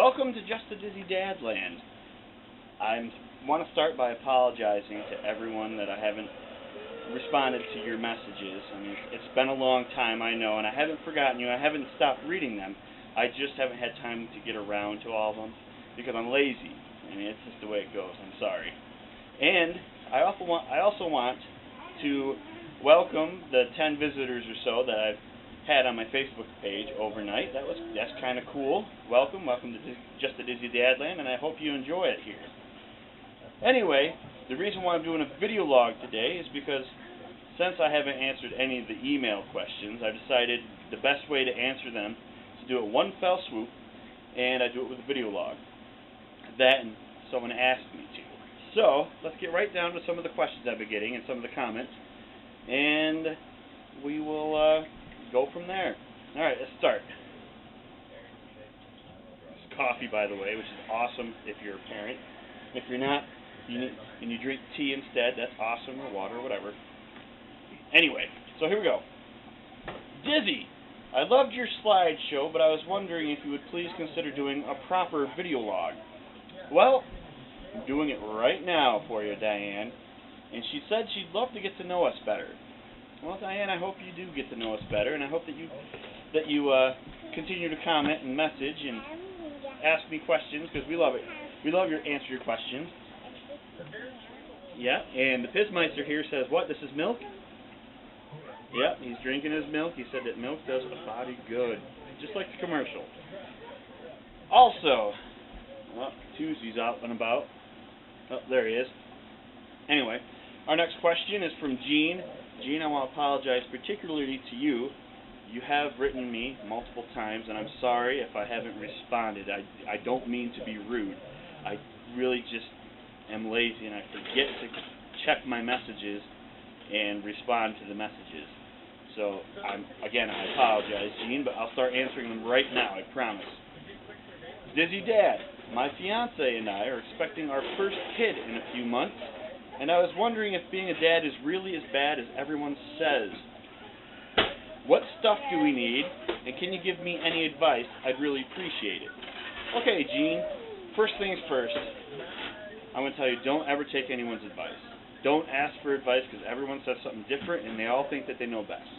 Welcome to Just a Dizzy Dad Land. I want to start by apologizing to everyone that I haven't responded to your messages. I mean, it's been a long time, I know, and I haven't forgotten you. I haven't stopped reading them. I just haven't had time to get around to all of them because I'm lazy. I mean, it's just the way it goes. I'm sorry. And I also want to welcome the 10 visitors or so that I've had on my Facebook page overnight. That's kind of cool. Welcome to Just a Dizzy Dad Land, and I hope you enjoy it here. Anyway, the reason why I'm doing a video log today is because since I haven't answered any of the email questions, I've decided the best way to answer them is to do it one fell swoop, and I do it with a video log. That and someone asked me to. So, let's get right down to some of the questions I've been getting and some of the comments, and we will go from there. Alright, let's start. It's coffee, by the way, which is awesome if you're a parent. If you're not, and you drink tea instead, that's awesome, or water, or whatever. Anyway, so here we go. Dizzy, I loved your slideshow, but I was wondering if you would please consider doing a proper video log. Well, I'm doing it right now for you, Diane. And she said she'd love to get to know us better. Well, Diane, I hope you do get to know us better, and I hope that you continue to comment and message and ask me questions, because we love it. We love answer your questions. Yeah, and the Pizmeister here says, what, this is milk? Yep, he's drinking his milk. He said that milk does the body good, just like the commercial. Also, Tuesday's out and about. Oh, there he is. Anyway, our next question is from Jean. Jean, I want to apologize particularly to you. You have written me multiple times, and I'm sorry if I haven't responded. I don't mean to be rude. I really just am lazy, and I forget to check my messages and respond to the messages. So, again, I apologize, Jean, but I'll start answering them right now, I promise. Dizzy Dad, my fiance and I are expecting our first kid in a few months, and I was wondering if being a dad is really as bad as everyone says. What stuff do we need, and can you give me any advice? I'd really appreciate it. Okay, Jean, first things first, I'm going to tell you, don't ever take anyone's advice. Don't ask for advice, because everyone says something different, and they all think that they know best.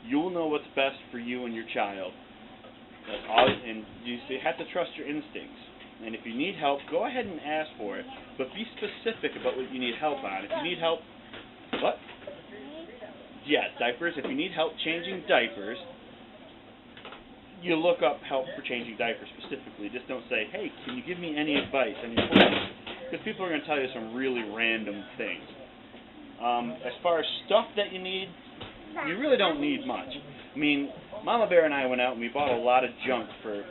You'll know what's best for you and your child. That's all, and you have to trust your instincts. And if you need help, go ahead and ask for it, but be specific about what you need help on. If you need help, what? Yeah, diapers. If you need help changing diapers, you look up help for changing diapers specifically. Just don't say, hey, can you give me any advice? Because people are going to tell you some really random things. As far as stuff that you need, you really don't need much. I mean, Mama Bear and I went out and we bought a lot of junk for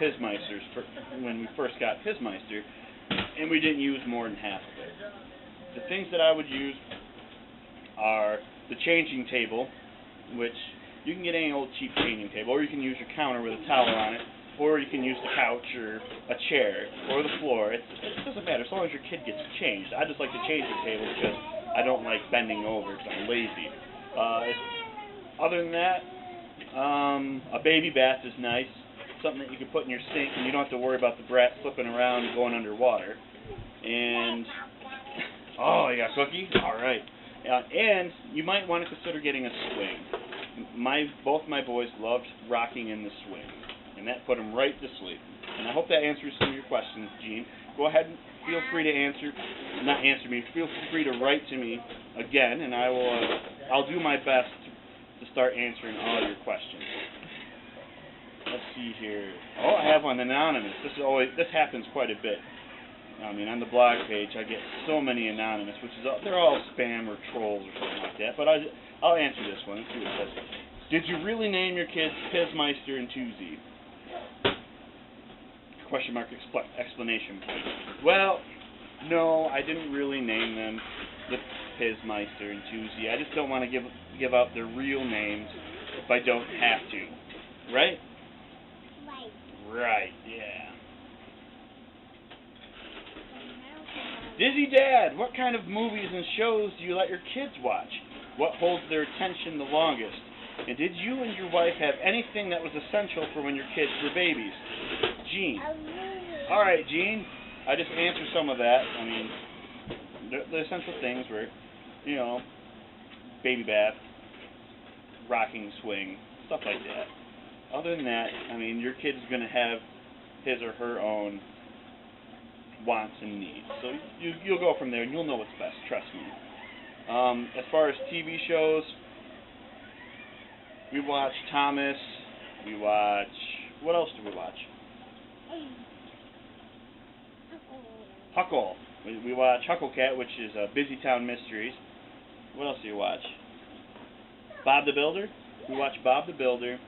Pizmeisters when we first got Pizmeister, and we didn't use more than half of it. The things that I would use are the changing table, which you can get any old cheap changing table, or you can use your counter with a towel on it, or you can use the couch or a chair or the floor. It doesn't matter as long as your kid gets changed. I just like the changing table because I don't like bending over because I'm lazy. Other than that, a baby bath is nice. Something that you can put in your sink, and you don't have to worry about the brat slipping around and going underwater. And, oh, you got a cookie? All right. And you might want to consider getting a swing. Both my boys loved rocking in the swing, and that put them right to sleep. And I hope that answers some of your questions, Jean. Go ahead and feel free to feel free to write to me again, and I'll do my best to start answering all your questions. Let's see here. Oh, I have one anonymous. This happens quite a bit. I mean, on the blog page, I get so many anonymous, they're all spam or trolls or something like that. But I'll answer this one. Let's see what it says. Did you really name your kids Pizmeister and Tuesday? Question mark explanation point. Well, no, I didn't really name them the Pizmeister and Tuesday. I just don't want to give out their real names if I don't have to. Right? Right, yeah. Dizzy Dad, what kind of movies and shows do you let your kids watch? What holds their attention the longest? And did you and your wife have anything that was essential for when your kids were babies? Jean. All right, Gene. I just answered some of that. I mean, the essential things were, you know, baby bath, rocking swing, stuff like that. Other than that, I mean, your kid's going to have his or her own wants and needs. So you'll go from there and you'll know what's best, trust me. As far as TV shows, we watch Thomas, we watch, what else do we watch? Huckle. We watch Hucklecat, which is Busy Town Mysteries. What else do you watch? Bob the Builder. We watch Bob the Builder.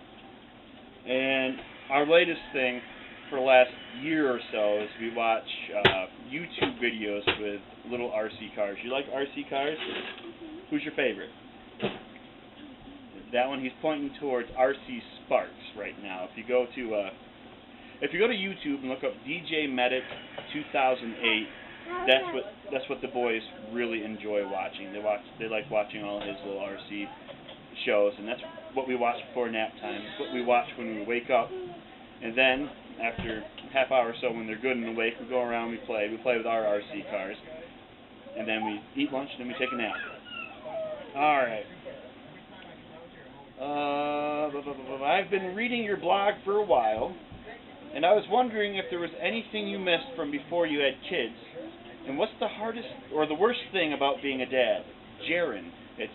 And our latest thing for the last year or so is we watch YouTube videos with little RC cars. You like RC cars? Who's your favorite? That one, he's pointing towards RC Sparks right now. If you go to YouTube and look up DJ Medic 2008, that's what the boys really enjoy watching. They like watching all his little RC shows, and that's what we watch before nap time. It's what we watch when we wake up, and then after a half hour or so, when they're good and awake, we go around, we play with our RC cars, and then we eat lunch, and then we take a nap. All right. I've been reading your blog for a while, and I was wondering if there was anything you missed from before you had kids, and what's the hardest or the worst thing about being a dad? Jaren. It's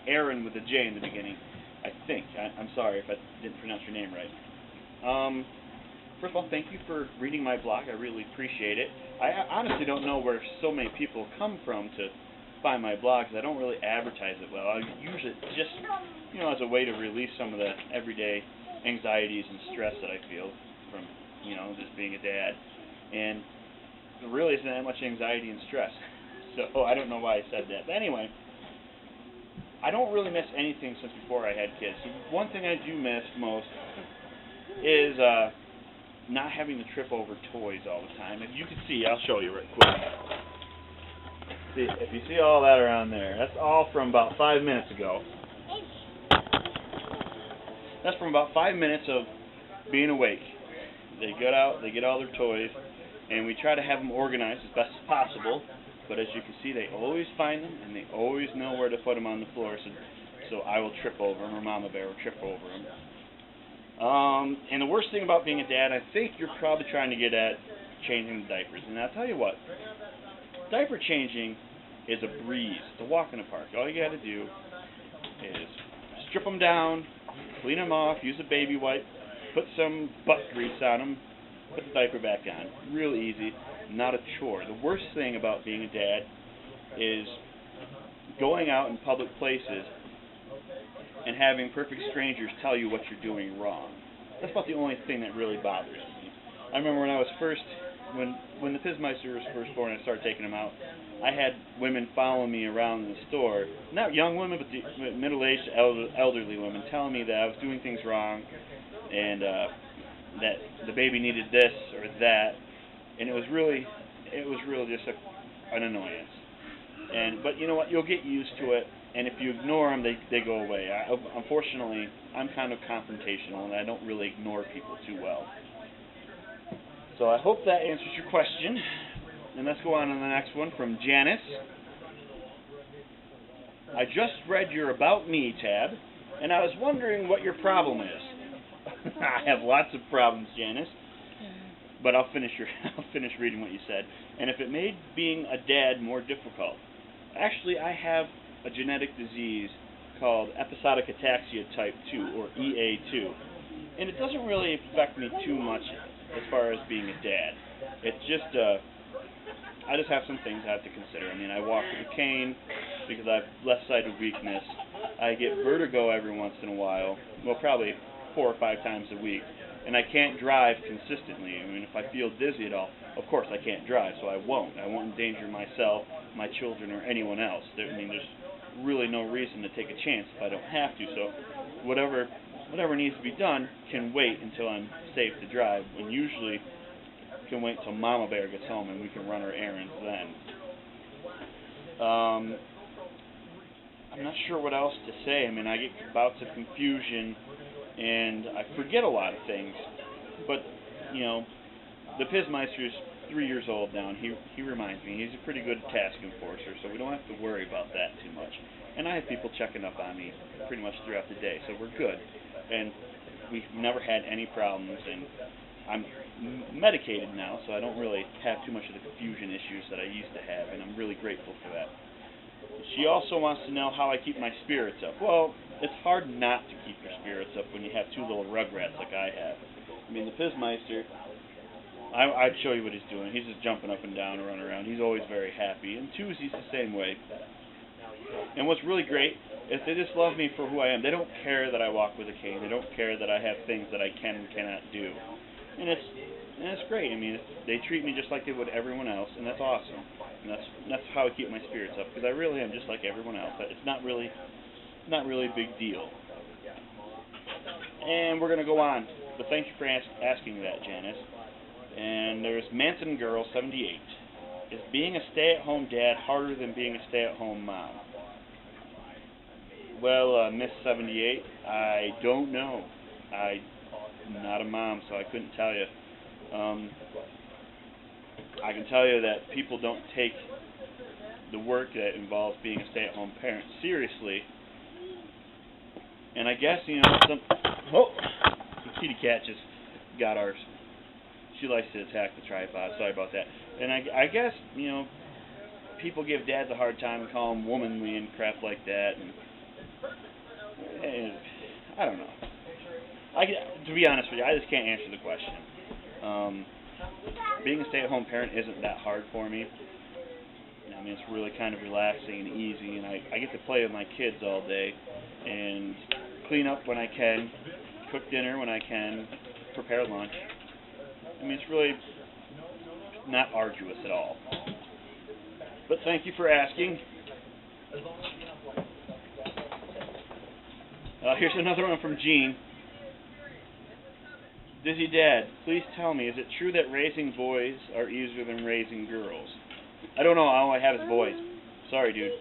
Aaron with a J in the beginning, I think. I'm sorry if I didn't pronounce your name right. First of all, thank you for reading my blog. I really appreciate it. I honestly don't know where so many people come from to find my blogs. I don't really advertise it well. I use it just, as a way to release some of the everyday anxieties and stress that I feel from, just being a dad. And there really isn't that much anxiety and stress. So I don't know why I said that. But anyway, I don't really miss anything since before I had kids. So one thing I do miss most is not having to trip over toys all the time. If you can see, I'll show you right quick. See, if you see all that around there, that's all from about 5 minutes ago. That's from about 5 minutes of being awake. They get out, they get all their toys, and we try to have them organized as best as possible. But as you can see, they always find them, and they always know where to put them on the floor. So I will trip over them, or Mama Bear will trip over them. And the worst thing about being a dad, I think you're probably trying to get at changing the diapers. And I'll tell you what, diaper changing is a breeze. It's a walk in the park. All you got to do is strip them down, clean them off, use a baby wipe, put some butt grease on them, put the diaper back on. Real easy, not a chore. The worst thing about being a dad is going out in public places and having perfect strangers tell you what you're doing wrong. That's about the only thing that really bothers me. I remember when I was when the Pizmeister was first born and I started taking him out, I had women following me around the store. Not young women, but the middle-aged, elderly women telling me that I was doing things wrong and that the baby needed this or that. And it was really just an annoyance. But you know what? You'll get used to it. And if you ignore them, they go away. Unfortunately, I'm kind of confrontational, and I don't really ignore people too well. So I hope that answers your question. And let's go on to the next one from Janice. I just read your About Me tab, and I was wondering what your problem is. I have lots of problems, Janice. But I'll finish reading what you said. And if it made being a dad more difficult. Actually, I have a genetic disease called episodic ataxia type 2, or EA2. And it doesn't really affect me too much as far as being a dad. It's just, I just have some things I have to consider. I mean, I walk with a cane because I have left-sided weakness. I get vertigo every once in a while, well, probably 4 or 5 times a week. And I can't drive consistently. I mean, if I feel dizzy at all, of course I can't drive, so I won't. I won't endanger myself, my children, or anyone else. There's really no reason to take a chance if I don't have to. So whatever needs to be done can wait until I'm safe to drive, and usually can wait until Mama Bear gets home and we can run our errands then. I'm not sure what else to say. I mean, I get bouts of confusion and I forget a lot of things, but the Pizmeister's 3 years old now, and he reminds me he's a pretty good task enforcer, so we don't have to worry about that too much. And I have people checking up on me pretty much throughout the day, so we're good. And we've never had any problems, and I'm medicated now, so I don't really have too much of the confusion issues that I used to have, and I'm really grateful for that. She also wants to know how I keep my spirits up. Well, it's hard not to keep your spirits up when you have two little rugrats like I have. I mean, the Pizmeister, I'd show you what he's doing. He's just jumping up and down and running around. He's always very happy. And Tuesday's the same way. And what's really great is they just love me for who I am. They don't care that I walk with a cane. They don't care that I have things that I can and cannot do. And it's great. I mean, they treat me just like they would everyone else, and that's awesome. And that's how I keep my spirits up, because I really am just like everyone else. It's not really a big deal. And we're gonna go on. But thank you for asking that, Janice. And there's Manson Girl 78. Is being a stay-at-home dad harder than being a stay-at-home mom? Well, Miss 78, I don't know. I'm not a mom, so I couldn't tell you. I can tell you that people don't take the work that involves being a stay-at-home parent seriously. And I guess, the kitty cat just got ours. She likes to attack the tripod. Sorry about that. And I guess, people give dads a hard time and call them womanly and crap like that. And I don't know. To be honest with you, I just can't answer the question. Being a stay-at-home parent isn't that hard for me. I mean, it's really kind of relaxing and easy, and I get to play with my kids all day and clean up when I can, cook dinner when I can, prepare lunch. I mean, it's really not arduous at all. But thank you for asking. Here's another one from Gene. Dizzy Dad, please tell me, is it true that raising boys are easier than raising girls? I don't know, all I have is boys. Sorry, dude.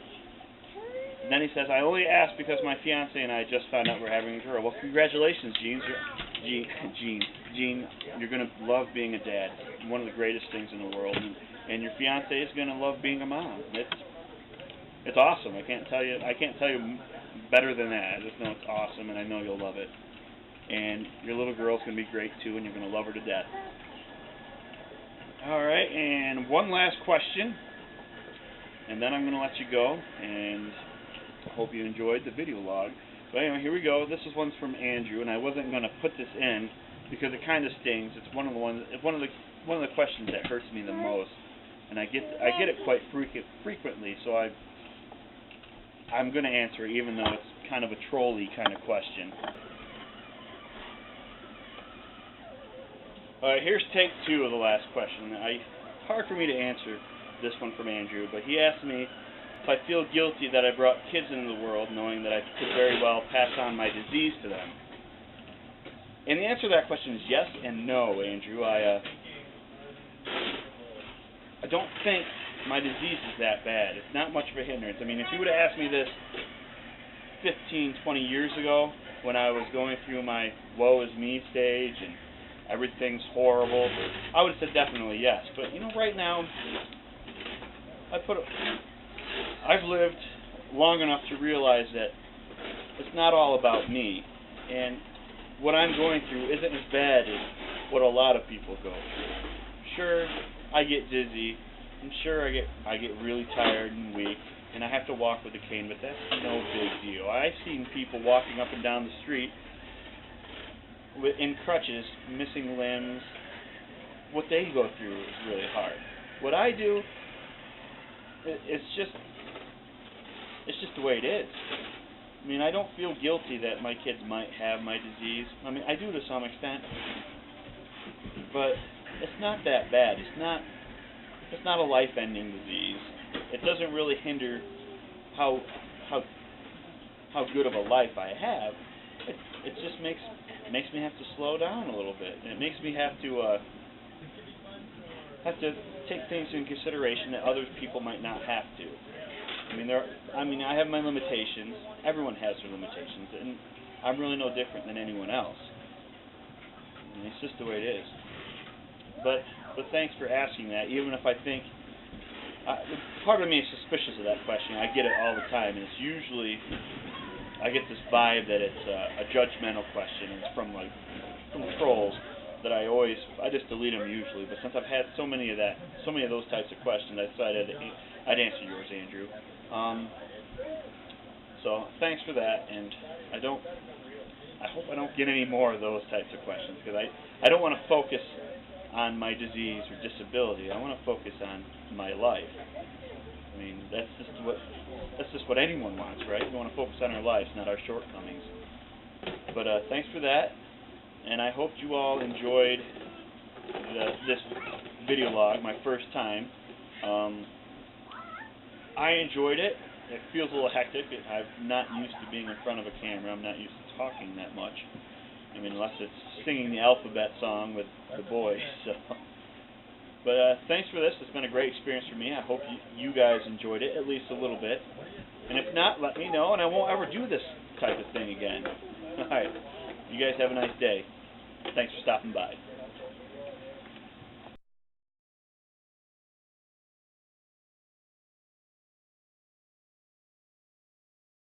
And then he says, I only asked because my fiance and I just found out we're having a girl. Well, congratulations, Gene, you're going to love being a dad. It's one of the greatest things in the world. And your fiance is going to love being a mom. It's awesome. I can't tell you better than that. I just know it's awesome, and I know you'll love it. And your little girl's going to be great, too, and you're going to love her to death. All right, and one last question, and then I'm going to let you go, and hope you enjoyed the video log. But anyway, here we go. This is one from Andrew, and I wasn't going to put this in because it kind of stings. It's one of the questions that hurts me the most, and I get it quite frequently. So I'm going to answer it, even though it's kind of a trolly kind of question. All right, here's take 2 of the last question. It's hard for me to answer this one from Andrew, but he asked me if I feel guilty that I brought kids into the world knowing that I could very well pass on my disease to them. And the answer to that question is yes and no, Andrew. I don't think my disease is that bad. It's not much of a hindrance. I mean, if you would have asked me this 15, 20 years ago when I was going through my woe is me stage and everything's horrible, I would have said definitely yes. But, right now, I've lived long enough to realize that it's not all about me, and what I'm going through isn't as bad as what a lot of people go through. Sure, I get dizzy, and sure I get really tired and weak, and I have to walk with a cane, but that's no big deal. I've seen people walking up and down the street in crutches, missing limbs. What they go through is really hard. What I do, it's just the way it is. I mean, I don't feel guilty that my kids might have my disease. I mean, I do to some extent, but it's not that bad. It's not a life-ending disease. It doesn't really hinder how good of a life I have. It just makes me have to slow down a little bit, and it makes me have to take things into consideration that other people might not have to. I mean, I have my limitations. Everyone has their limitations, and I'm really no different than anyone else. And it's just the way it is. but thanks for asking that. Even if I think part of me is suspicious of that question. I get it all the time, and it's usually I get this vibe that it's a judgmental question. And it's from trolls that I just delete them usually. But since I've had so many of those types of questions, I decided I'd answer yours, Andrew. So thanks for that, and I hope I don't get any more of those types of questions, because I don't want to focus on my disease or disability. I want to focus on my life. I mean, that's just what anyone wants, right? We want to focus on our lives, not our shortcomings. But thanks for that, and I hope you all enjoyed this video log, my first time. I enjoyed it. It feels a little hectic. I'm not used to being in front of a camera. I'm not used to talking that much. I mean, unless it's singing the alphabet song with the boys. So, but thanks for this. It's been a great experience for me. I hope you guys enjoyed it, at least a little bit. And if not, let me know, and I won't ever do this type of thing again. All right. You guys have a nice day. Thanks for stopping by.